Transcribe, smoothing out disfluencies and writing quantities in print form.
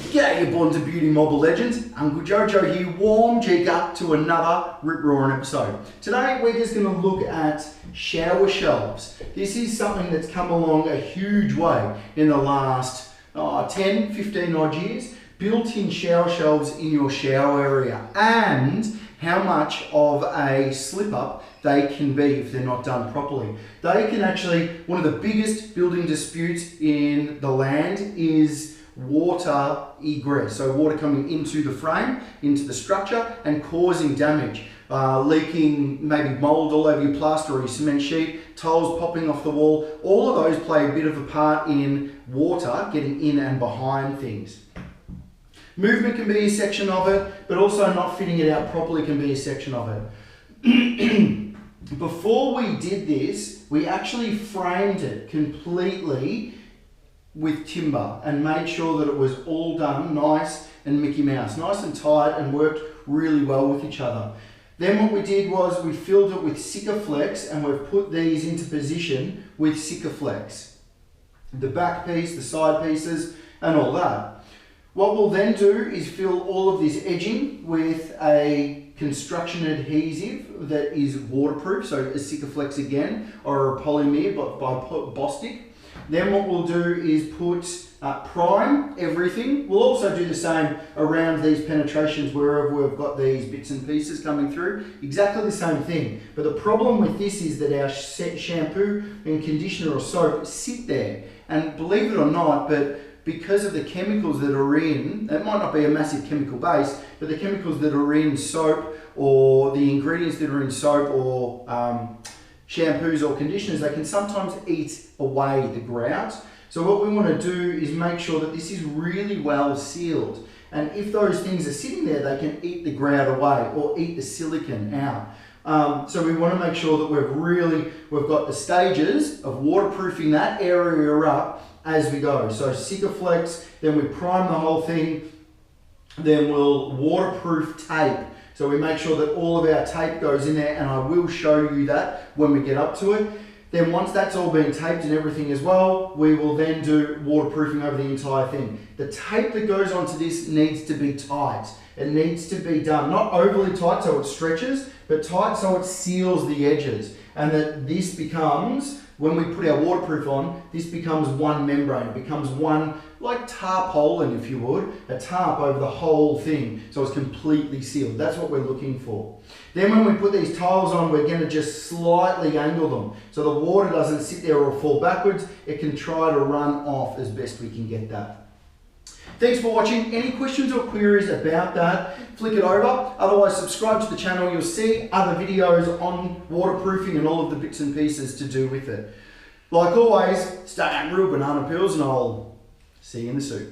G'day you Bonds of Beauty Mobile Legends, Uncle Jojo here, warm cheek up to another rip-roaring episode. Today we're just going to look at shower shelves. This is something that's come along a huge way in the last 10, 15 odd years. Built-in shower shelves in your shower area and how much of a slip-up they can be if they're not done properly. They can actually, one of the biggest building disputes in the land is water egress, so water coming into the frame, into the structure and causing damage. Leaking maybe mold all over your plaster or your cement sheet, tiles popping off the wall, all of those play a bit of a part in water getting in and behind things. Movement can be a section of it, but also not fitting it out properly can be a section of it. Before we did this, we actually framed it completely with timber and made sure that it was all done nice and Mickey Mouse, nice and tight, and worked really well with each other. Then what we did was we filled it with Sikaflex, and we've put these into position with Sikaflex. The back piece, the side pieces and all that. What we'll then do is fill all of this edging with a construction adhesive that is waterproof, so a Sikaflex again, or a polymer by Bostik. Then what we'll do is put prime everything. We'll also do the same around these penetrations wherever we've got these bits and pieces coming through. Exactly the same thing. But the problem with this is that our shampoo and conditioner or soap sit there. And believe it or not, but because of the chemicals that are in, it might not be a massive chemical base, but the chemicals that are in soap or the ingredients that are in soap or shampoos or conditioners, they can sometimes eat away the grout. So what we want to do is make sure that this is really well sealed. And if those things are sitting there, they can eat the grout away or eat the silicone out. So we want to make sure that we've got the stages of waterproofing that area up as we go. So Sikaflex, then we prime the whole thing, then we'll waterproof tape. So we make sure that all of our tape goes in there, and I will show you that when we get up to it. Then once that's all been taped and everything as well, we will then do waterproofing over the entire thing. The tape that goes onto this needs to be tight. It needs to be done, not overly tight so it stretches, but tight so it seals the edges. And that this becomes, when we put our waterproof on, this becomes one membrane. It becomes one, like tarpaulin if you would, a tarp over the whole thing. So it's completely sealed. That's what we're looking for. Then when we put these tiles on, we're going to just slightly angle them. So the water doesn't sit there or fall backwards. It can try to run off as best we can get that. Thanks for watching. Any questions or queries about that, flick it over. Otherwise, subscribe to the channel. You'll see other videos on waterproofing and all of the bits and pieces to do with it. Like always, stay out real banana peels, and I'll see you in the SOOOO.